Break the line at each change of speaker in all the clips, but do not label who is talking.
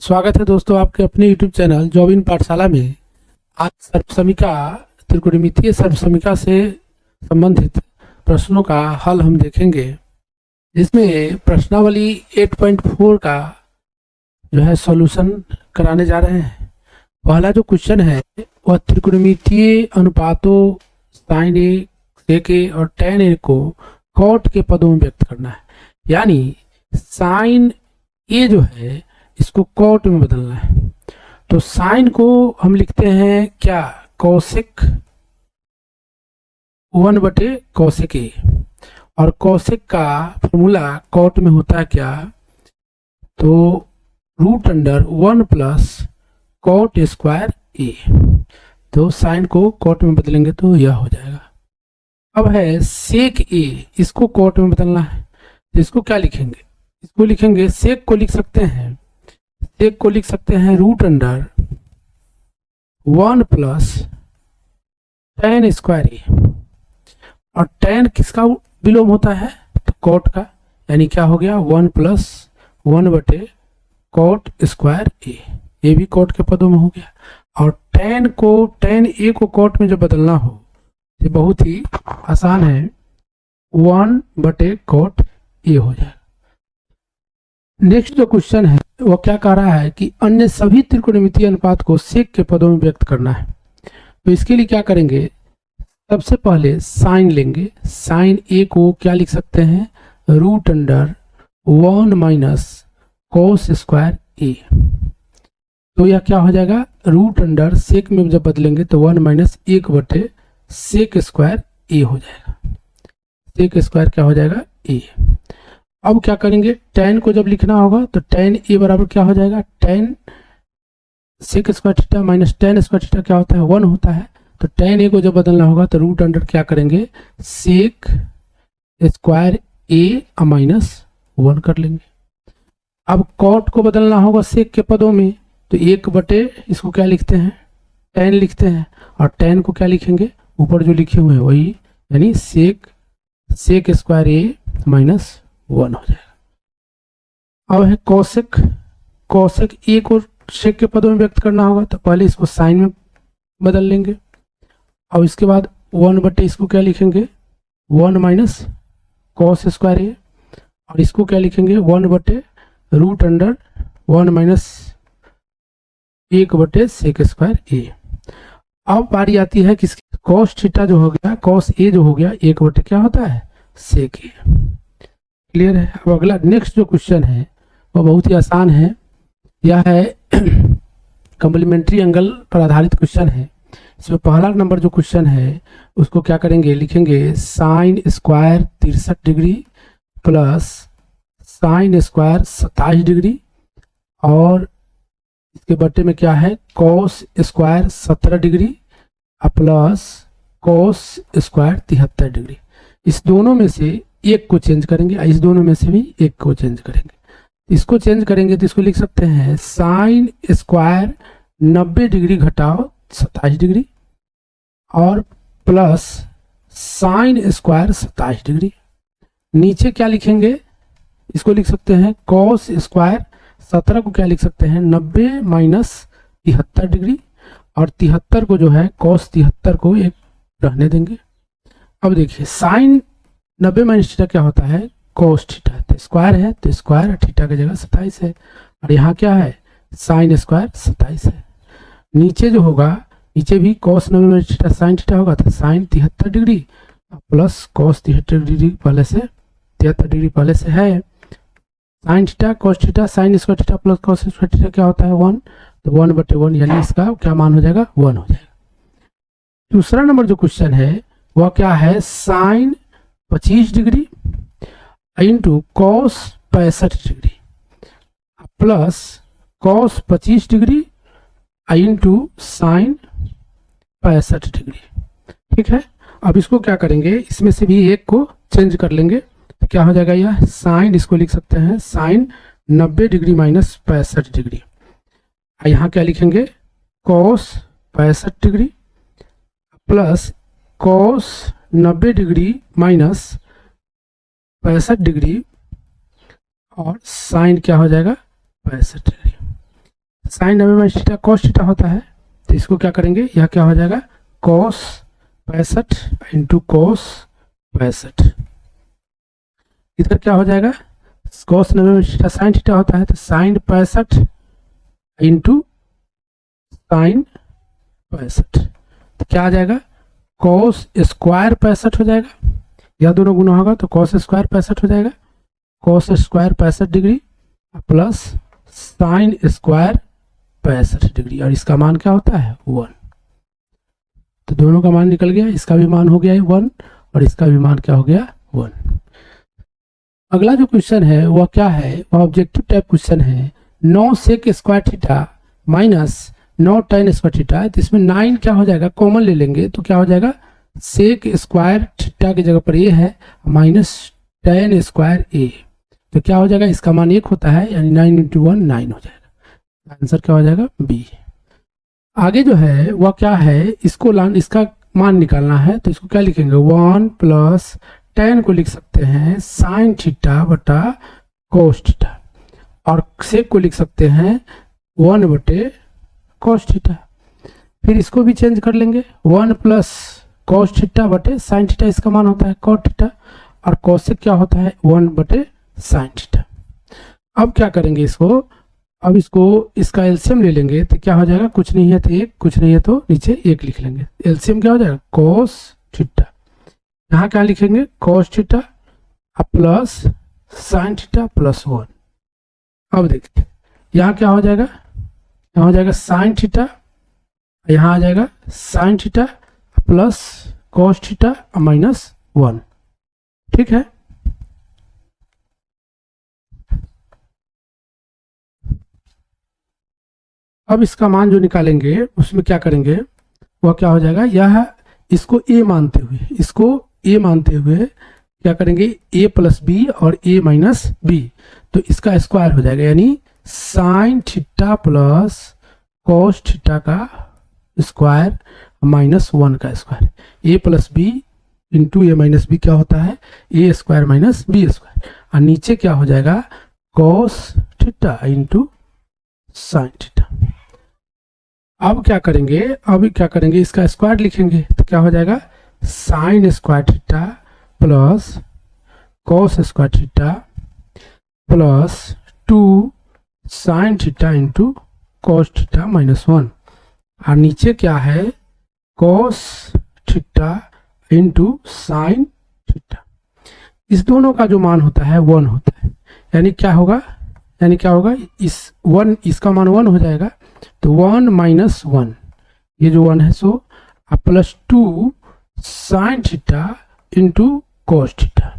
स्वागत है दोस्तों आपके अपने YouTube चैनल जॉब इन पाठशाला में। आज सर्वसमिका त्रिकोणमितीय सर्वसमिका से संबंधित प्रश्नों का हल हम देखेंगे, जिसमें प्रश्नावली 8.4 का जो है सॉल्यूशन कराने जा रहे हैं। पहला जो क्वेश्चन है वह त्रिकोणमितीय अनुपातों साइन ए, सेक ए और tan ए को कॉट के पदों में व्यक्त करना है। यानी साइन ए जो है इसको कॉट में बदलना है। तो साइन को हम लिखते हैं क्या, कौशिक 1/कौशिक ए, और कौशिक का फॉर्मूला कॉट में होता है क्या, तो √1 प्लस कॉट स्क्वायर ए। तो साइन को कॉट में बदलेंगे तो यह हो जाएगा। अब है सेक ए, इसको कॉट में बदलना है। तो इसको क्या लिखेंगे, इसको लिखेंगे सेक को लिख सकते हैं, सेक को लिख सकते हैं √1 प्लस tan स्क्वायर ए। और tan किसका विलोम होता है, तो कॉट का, यानी क्या हो गया 1 प्लस 1/कॉट स्क्वायर ए। ये भी कॉट के पदों में हो गया। और tan ए को कॉट में जब बदलना हो तो बहुत ही आसान है, 1/कॉट ए हो जाएगा। नेक्स्ट जो क्वेश्चन है वो क्या कह रहा है कि अन्य सभी त्रिकोणमितीय अनुपात को सेक के पदों में व्यक्त करना है। तो इसके लिए क्या करेंगे, सबसे पहले साइन लेंगे। साइन ए को क्या लिख सकते हैं, √1 माइनस कॉस स्क्वायर ए। तो यह क्या हो जाएगा, √ सेक में जब बदलेंगे तो 1 माइनस 1/सेक स्क्वायर ए हो जाएगा। सेक स्क्वायर क्या हो जाएगा, ए। अब क्या करेंगे, tan को जब लिखना होगा तो tan ए बराबर क्या हो जाएगा, tan sec square theta minus tan square theta क्या होता है, 1 होता है। तो tan ए को जब बदलना होगा तो √ क्या करेंगे, सेक स्क्वायर ए माइनस 1 कर लेंगे। अब कॉट को बदलना होगा सेक के पदों में, तो 1/, इसको क्या लिखते हैं, tan लिखते हैं। और tan को क्या लिखेंगे, ऊपर जो लिखे हुए हैं वही, यानी सेक स्क्वायर ए माइनस 1 हो जाएगा। अब है कौशिक। कौशिक ए को सेक के पदों में व्यक्त करना होगा, तो पहले इसको साइन में बदल लेंगे। और इसके बाद 1/, इसको क्या लिखेंगे, 1 माइनस कॉस स्क्वायर ए। और इसको क्या लिखेंगे, 1/√1 माइनस 1/सेक स्क्वायर ए। अब बारी आती है किसकी, कॉस थीटा जो हो गया, कॉस ए जो हो गया 1/, क्या होता है, सेक ए। क्लियर है। अब अगला नेक्स्ट जो क्वेश्चन है वो बहुत ही आसान है। यह है कम्प्लीमेंट्री एंगल पर आधारित क्वेश्चन है। इसमें पहला नंबर जो क्वेश्चन है उसको क्या करेंगे, लिखेंगे sine square 63 degree plus sine square 27 degree, और इसके बट्टे में क्या है, cos square 17 degree plus cos square 73 degree. इस दोनों में से एक को चेंज करेंगे, इस दोनों में से भी एक को चेंज करेंगे। इसको चेंज करेंगे तो इसको लिख सकते हैं साइन स्क्वायर 90 डिग्री घटाओ 27 डिग्री, और प्लस साइन स्क्वायर 27 डिग्री। नीचे क्या लिखेंगे, इसको लिख सकते हैं कॉस स्क्वायर 17 को क्या लिख सकते हैं, 90 माइनस 73 डिग्री, और 73 को जो है कॉस 73 को एक रहने देंगे। अब देखिए साइन 90 माइनस थीटा क्या होता है, कॉस थीटा। तो स्क्वायर है तो स्क्वायर थीटा की जगह 27 है, और यहाँ क्या है, साइन स्क्वायर 27 है। नीचे जो होगा, नीचे भी cos 90 minus theta sine theta होगा, तो sine 73 degree plus cos 73 degree पहले से 73 डिग्री पहले से है। Sine theta cos theta sine square theta plus cos square theta क्या होता है, 1। तो 1/1, यानी इसका क्या मान हो जाएगा, 1 हो जाएगा। दूसरा नंबर जो क्वेश्चन है वह क्या है, sine 25 degree into cos 65 degree plus cos 25 degree into sine 65 degree. ठीक है। अब इसको क्या करेंगे, इसमें से भी एक को चेंज कर लेंगे, तो क्या हो जाएगा, यह साइन, इसको लिख सकते हैं साइन 90 डिग्री माइनस 65 डिग्री। यहाँ क्या लिखेंगे, cos 65 degree plus cos 90 degree minus 65 degree, और साइन क्या हो जाएगा, 65 degree. Sine 90 minus theta cos theta होता है, तो इसको क्या करेंगे, यह क्या हो जाएगा कॉस 65 इंटू कॉस 65। इधर क्या हो जाएगा, cos 90 minus theta sine theta होता है, तो साइन 65 इंटू साइन 65, तो क्या आ जाएगा कॉस स्क्वायर 65 हो जाएगा, यह दोनों गुना होगा तो कॉस स्क्वायर 65 हो जाएगा, cos square 65 degree plus sine square 65 degree, और इसका मान क्या होता है 1। तो दोनों का मान निकल गया, इसका भी मान हो गया 1 और इसका भी मान क्या हो गया 1। अगला जो क्वेश्चन है वह क्या है, वह ऑब्जेक्टिव टाइप क्वेश्चन है। 9 sec square theta minus 9 tan square theta, तो इसमें 9 क्या हो जाएगा, कॉमन ले लेंगे तो क्या हो जाएगा सेक स्क्वायर थीटा की जगह पर ये है माइनस tan स्क्वायर ए, तो क्या हो जाएगा इसका मान 1 होता है, यानी 9 इंटू 1 9 हो जाएगा, आंसर क्या हो जाएगा बी। आगे जो है वह क्या है, इसका मान निकालना है, तो इसको क्या लिखेंगे 1 प्लस tan को लिख सकते हैं साइन थीटा बटा कोस थीटा, और सेक को लिख सकते हैं 1 बटे कोस थीटा। फिर इसको भी चेंज कर लेंगे, 1 प्लस कोस थीटा बटे साइन थीटा, इसका मान होता है कोस थीटा, और कोसेक क्या होता है 1 बटे साइन थीटा। अब क्या करेंगे इसको, अब इसका एलसीएम ले लेंगे, तो क्या हो जाएगा कुछ नहीं है तो 1, कुछ नहीं है तो नीचे 1 लिख लेंगे, एलसीएम क्या हो जाएगा कोस थीटा, यहाँ क्या लिखेंगे cos theta plus sine theta plus 1। अब देखिए यहाँ क्या हो जाएगा, यहाँ हो जाएगा साइन थीटा, यहाँ आ जाएगा sign theta plus cos theta minus 1, ठीक है। अब इसका मान जो निकालेंगे उसमें क्या करेंगे, वह क्या हो जाएगा, यह इसको a मानते हुए क्या करेंगे a प्लस बी और a माइनस बी, तो इसका स्क्वायर हो जाएगा, यानी sine theta plus cos theta का स्क्वायर माइनस 1 का square, a plus B into A minus B क्या होता है A square minus B square, और नीचे क्या हो जाएगा cos theta into sine theta. अब क्या करेंगे, इसका स्क्वायर लिखेंगे, तो क्या हो जाएगा sign square theta plus cos square theta plus 2 sign theta into cos theta minus 1, और नीचे क्या है कोस थीटा इंटू साइन थीटा। इस दोनों का जो मान होता है 1 होता है, यानी क्या होगा इसका मान 1 हो जाएगा, तो 1 माइनस 1, ये जो 1 है so plus 2 sign theta into cos theta,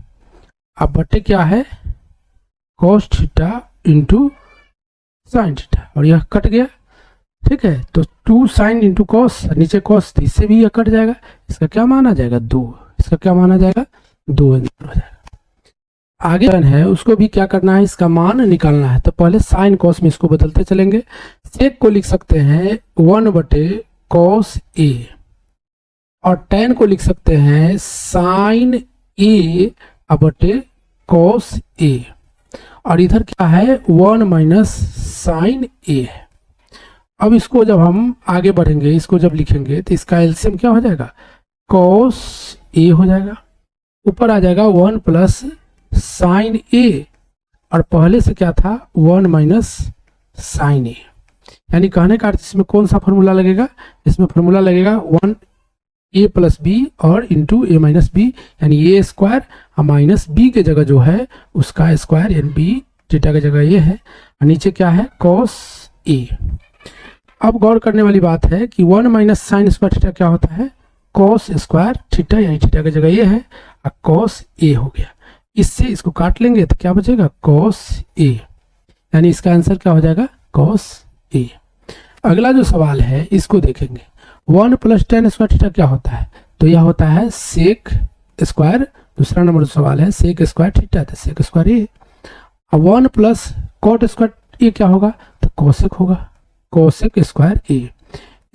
अब बटे क्या है कोस थीटा इंटू साइन थीटा, और यह कट गया, ठीक है। तो 2 साइन इंटू कॉस, नीचे कॉस, तो इससे भी यह कट जाएगा, इसका क्या माना जाएगा 2, इसका क्या माना जाएगा 2 आंसर हो जाएगा। आगे है उसको भी क्या करना है, इसका मान निकालना है, तो पहले साइन कॉस में इसको बदलते चलेंगे, सेक को लिख सकते हैं 1 बटे कॉस ए, और tan को लिख सकते हैं साइन ए बटे कॉस ए, और इधर क्या है 1 माइनस साइन ए है। अब इसको जब हम आगे बढ़ेंगे, इसको जब लिखेंगे तो इसका एलसीएम क्या हो जाएगा कॉस ए हो जाएगा, ऊपर आ जाएगा 1 प्लस साइन ए, और पहले से क्या था 1 माइनस साइन ए, यानी कहने का अर्थ इसमें कौन सा फॉर्मूला लगेगा, इसमें फॉर्मूला लगेगा 1 ए प्लस बी और इंटू ए माइनस बी, यानी ए स्क्वायर माइनस बी के जगह जो है उसका स्क्वायर, यानी बी थीटा की जगह ये है, और नीचे क्या है कॉस ए। अब गौर करने वाली बात है कि 1 माइनस साइन स्क्वायर थीटा क्या होता है कॉस स्क्वायर थीटा, यानी थीटा की जगह ये है, और कॉस ए हो गया, इससे इसको काट लेंगे तो क्या बचेगा कॉस ए, यानी इसका आंसर क्या हो जाएगा कॉस ए। अगला जो सवाल है इसको देखेंगे, 1 प्लस tan स्क्वायर थीटा क्या होता है, तो यह होता है सेक स्क्वायर, दूसरा नंबर सवाल है सेक स्क्वायर थीटा, तो सेक स्क्वायर ए, और 1 प्लस कॉट स्क्वायर ए क्या होगा, तो कोसेक होगा, कोसेक स्क्वायर ए।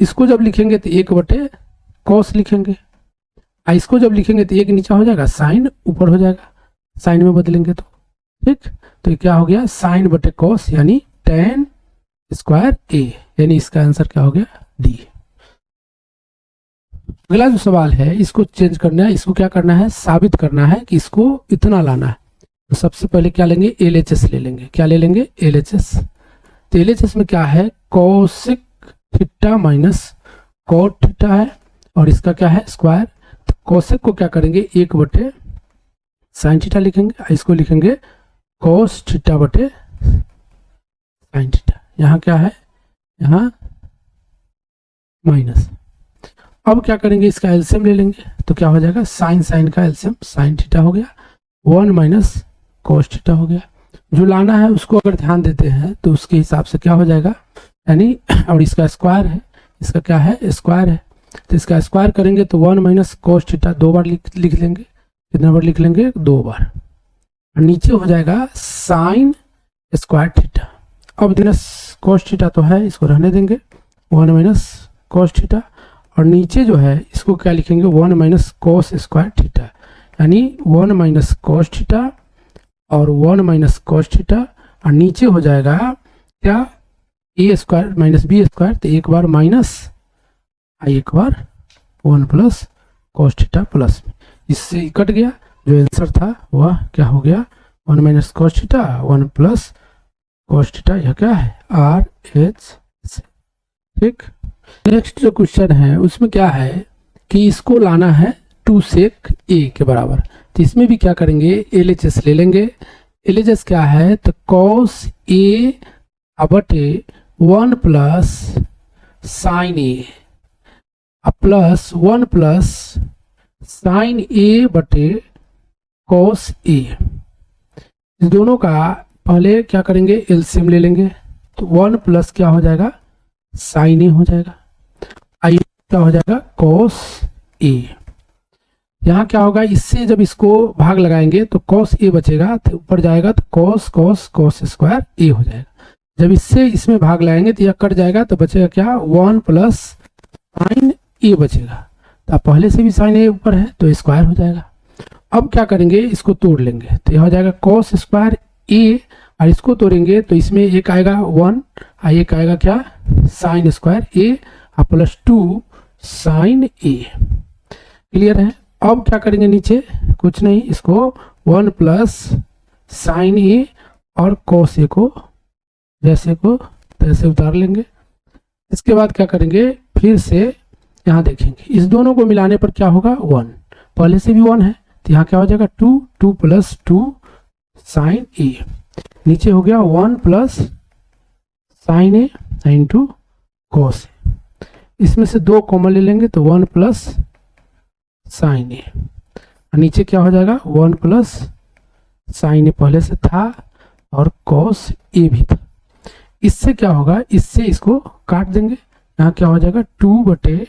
इसको जब लिखेंगे तो 1 बटे कॉस लिखेंगे, इसको जब लिखेंगे तो 1 नीचे हो जाएगा, साइन ऊपर हो जाएगा, साइन में बदलेंगे तो ठीक, तो ये क्या हो गया साइन बटे कॉस, यानी tan स्क्वायर ए, यानी इसका आंसर क्या हो गया डी। अगला जो सवाल है इसको चेंज करना है, इसको क्या करना है, साबित करना है कि इसको इतना लाना है। तो सबसे पहले क्या लेंगे, LHS ले लेंगे। क्या ले लेंगे, LHS। तो LHS में क्या है, cosec theta minus cot theta है और इसका क्या है स्क्वायर। तो कोसेक को क्या करेंगे, 1 साइन थीटा लिखेंगे, इसको लिखेंगे कोस थीटा बटे साइन थीटा। यहाँ क्या है, यहाँ माइनस। अब क्या करेंगे, इसका एलसीएम ले लेंगे। तो क्या हो जाएगा, साइन साइन का एलसीएम साइन थीटा हो गया, 1 माइनस कोस थीटा हो गया। जो लाना है उसको अगर ध्यान देते हैं तो उसके हिसाब से क्या हो जाएगा, यानी और इसका स्क्वायर है, इसका क्या है स्क्वायर है, तो इसका स्क्वायर करेंगे तो 1 माइनस कोस थीटा 2 बार लिख लेंगे। कितना बार लिख लेंगे, 2 बार। और नीचे हो जाएगा साइन स्क्वायर थीटा। अब कोस थीटा तो है, इसको रहने देंगे, 1 माइनस कोस थीटा। और नीचे जो है इसको क्या लिखेंगे, 1 माइनस कोस स्क्वायर थीटा, यानी 1 माइनस कोस थीटा और 1 माइनस कोस थीटा। और नीचे हो जाएगा क्या, ए स्क्वायर माइनस बी स्क्वायर, तो एक बार माइनस एक बार 1 प्लस कोस थीटा प्लस में, इससे कट गया। जो आंसर था वह क्या हो गया, 1 minus cos theta 1 plus cos theta, यह क्या है RH। ठीक, नेक्स्ट जो क्वेश्चन है उसमें क्या है कि इसको लाना है 2 सेक ए के बराबर। तो इसमें भी क्या करेंगे, LHS ले लेंगे। LHS क्या है, तो कॉस ए बटे 1 प्लस साइन ए प्लस 1 प्लस साइन ए बटे कॉस ए। इस दोनों का पहले क्या करेंगे, एलसीएम ले लेंगे। तो 1 प्लस क्या हो जाएगा, साइन ए हो जाएगा, आई क्या हो जाएगा कॉस ए। यहाँ क्या होगा, इससे जब इसको भाग लगाएंगे तो कॉस ए बचेगा, तो ऊपर जाएगा तो कॉस कॉस कॉस स्क्वायर ए हो जाएगा। जब इससे इसमें भाग लगाएंगे तो यह कट जाएगा, तो बचेगा क्या, 1 प्लस साइन ए बचेगा। तो पहले से भी साइन ए ऊपर है तो स्क्वायर हो जाएगा। अब क्या करेंगे, इसको तोड़ लेंगे, तो यह हो जाएगा कॉस स्क्वायर ए, और इसको तोड़ेंगे तो इसमें एक आएगा 1 और एक आएगा क्या, साइन स्क्वायर ए प्लस 2 साइन ए। क्लियर है। अब क्या करेंगे, नीचे कुछ नहीं, इसको 1 प्लस साइन ए और कॉस ए को जैसे को तैसे उतार लेंगे। इसके बाद क्या करेंगे, फिर से यहाँ देखेंगे, इस दोनों को मिलाने पर क्या होगा, 1, पहले से भी 1 है, तो यहाँ क्या हो जाएगा 2 प्लस 2 साइन ए। नीचे हो गया 1 plus sign A into cos A. इसमें से 2 कॉमन ले लेंगे तो 1 प्लस साइन ए। नीचे क्या हो जाएगा, 1 प्लस साइन ए पहले से था और कॉस ए भी था। इससे क्या होगा, इससे इसको काट देंगे। यहाँ क्या हो जाएगा 2 बटे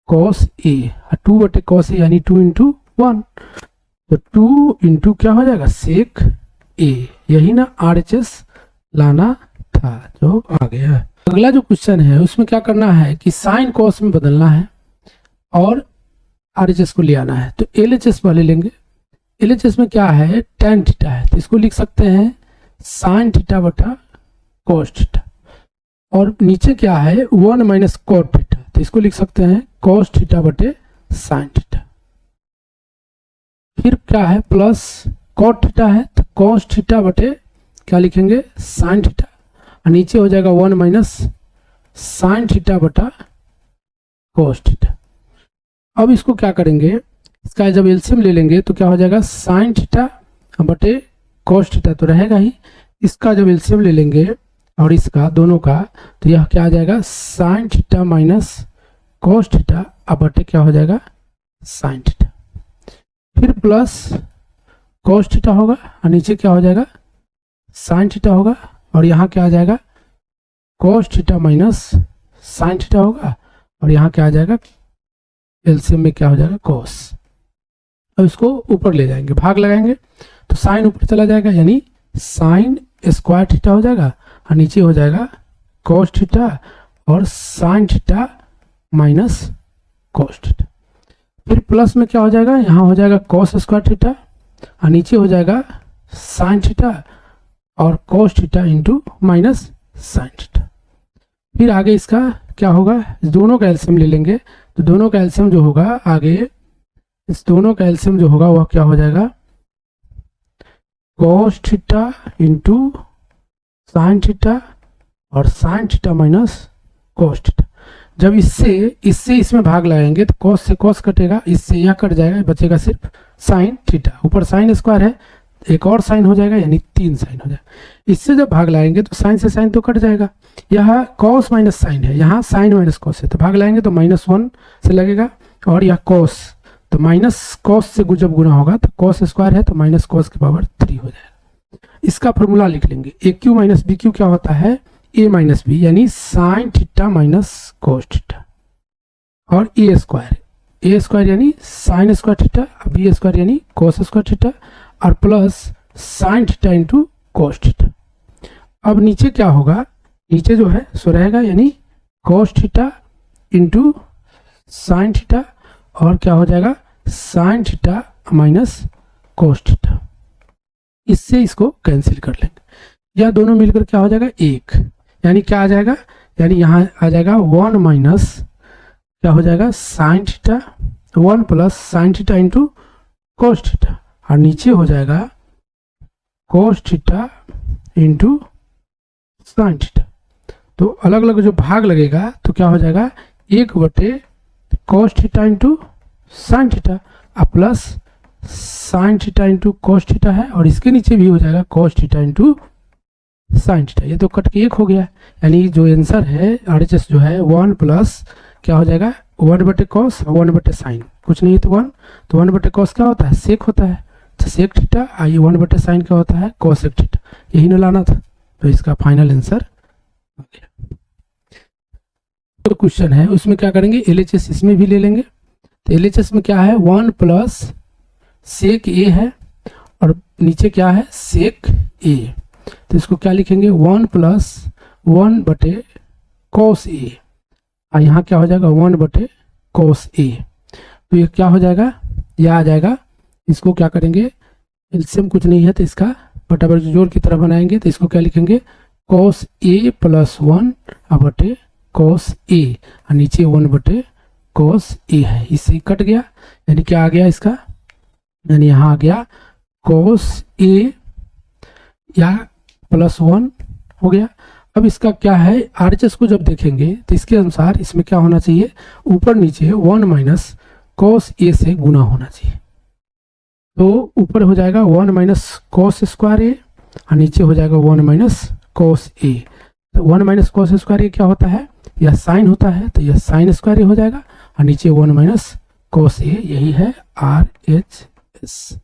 कॉस ए, 2 बटे कॉस ए यानी 2 इंटू 1, तो 2 इंटू क्या हो जाएगा सेक ए। यही ना RHS लाना था जो आ गया है। अगला जो क्वेश्चन है उसमें क्या करना है कि साइन कॉस में बदलना है और RHS को ले आना है। तो LHS पहले लेंगे। LHS में क्या है, tan थीटा है, तो इसको लिख सकते हैं साइन थीटा बटा कॉस थीटा। और नीचे क्या है 1 माइनस कॉट थीटा, तो इसको लिख सकते हैं कॉस थीटा बटे साइन थीटा। फिर क्या है प्लस कॉट थीटा है, तो कॉस थीटा बटे क्या लिखेंगे साइन थीटा। और नीचे हो जाएगा 1 माइनस साइन थीटा बटा कॉस थीटा। अब इसको क्या करेंगे, इसका जब एलसीएम ले लेंगे तो क्या हो जाएगा साइन थीटा बटे कॉस थीटा तो रहेगा ही। इसका जब एलसीएम ले लेंगे और इसका दोनों का, तो यह क्या आ जाएगा sign theta minus cos theta बटे क्या हो जाएगा साइन थीटा। फिर प्लस कॉस थीटा होगा और नीचे क्या हो जाएगा साइन थीटा होगा, और यहाँ क्या आ जाएगा cos theta minus sign theta होगा, और यहाँ क्या आ जाएगा एलसीएम में क्या हो जाएगा कॉस। अब इसको ऊपर ले जाएंगे, भाग लगाएंगे तो साइन ऊपर चला जाएगा यानी साइन स्क्वायर थीटा हो जाएगा, और नीचे हो जाएगा कॉस थीटा और sine theta minus cos theta. फिर प्लस में क्या हो जाएगा, यहाँ हो जाएगा कॉस स्क्वायर थीटा और नीचे हो जाएगा साइन थीटा और cos theta into minus sine theta. फिर आगे इसका क्या होगा, दोनों का एलसीएम ले लेंगे, तो दोनों का एलसीएम जो होगा आगे, इस दोनों का एलसीएम जो होगा वह क्या हो जाएगा, cos theta into sine theta और sine theta minus cos theta. जब इससे इसमें भाग लगाएंगे तो कॉस से कॉस कटेगा, इससे यह कट जाएगा, बचेगा सिर्फ साइन थीटा, ऊपर साइन स्क्वायर है, एक और साइन हो जाएगा यानी 3 साइन हो जाएगा। इससे जब भाग लाएंगे तो साइन से साइन तो कट जाएगा, यहाँ कॉस माइनस साइन है, यहाँ साइन माइनस कॉस है, तो भाग लाएंगे तो -1 से लगेगा, और यह कॉस, तो माइनस कॉस से जब गुना होगा तो कॉस स्क्वायर है तो माइनस कॉस की पावर 3 हो जाएगा। इसका फॉर्मूला लिख लेंगे, A cube minus B cube क्या होता है, ए माइनस बी, यानी sine theta minus cos theta, और ए स्क्वायर यानी sine square theta, B square यानी कॉस स्क्वायर थीटा, और plus sine theta into cos theta. अब नीचे क्या होगा, नीचे जो है सो रहेगा यानी cos theta into sine theta, और क्या हो जाएगा sign theta minus cos theta. इससे इसको कैंसिल कर लेंगे, यह दोनों मिलकर क्या हो जाएगा 1, यानी क्या आ जाएगा, यानी यहाँ आ जाएगा 1 माइनस क्या हो जाएगा sine theta, 1 plus sine theta into cos theta, और नीचे हो जाएगा cos theta into sine theta. तो अलग अलग जो भाग लगेगा तो क्या हो जाएगा 1/cos theta into sine theta, plus sine theta into cos theta है, और इसके नीचे भी हो जाएगा cos theta into sine theta. ये तो कट के 1 हो गया, यानी जो आंसर है RHS जो है 1 प्लस क्या हो जाएगा 1/cos 1/sin, कुछ नहीं तो 1, तो 1/cos क्या होता है सेक होता है, तो सेक थीटा, आइए 1/sin क्या होता है कोसेक थीटा, यही ना लाना था, तो इसका फाइनल आंसर आ गया। तो क्वेश्चन है उसमें क्या करेंगे, LHS इसमें भी ले लेंगे, तो LHS में क्या है 1 प्लस सेक ए है, और नीचे क्या है सेक ए, तो इसको क्या लिखेंगे 1 प्लस 1/cos ए, और यहाँ क्या हो जाएगा 1/cos ए, तो ये क्या हो जाएगा, यह आ जाएगा, इसको क्या करेंगे एलसीएम कुछ नहीं है तो इसका बराबर जोड़ की तरह बनाएंगे, तो इसको क्या लिखेंगे cos a plus 1/cos a, और नीचे 1/cos a है, इससे कट गया, यानी क्या आ गया इसका, यानी यहाँ आ गया cos a या +1 हो गया। अब इसका क्या है RHS को जब देखेंगे तो इसके अनुसार इसमें क्या होना चाहिए, ऊपर नीचे 1 माइनस cos a से गुना होना चाहिए, तो ऊपर हो जाएगा 1 माइनस cos स्क्वायर ए, और नीचे हो जाएगा 1 माइनस cos ए, तो 1 माइनस cos स्क्वायर ए क्या होता है, यह साइन होता है, तो यह साइन स्क्वायर ए हो जाएगा, और नीचे 1 माइनस cos ए, यही है RHS।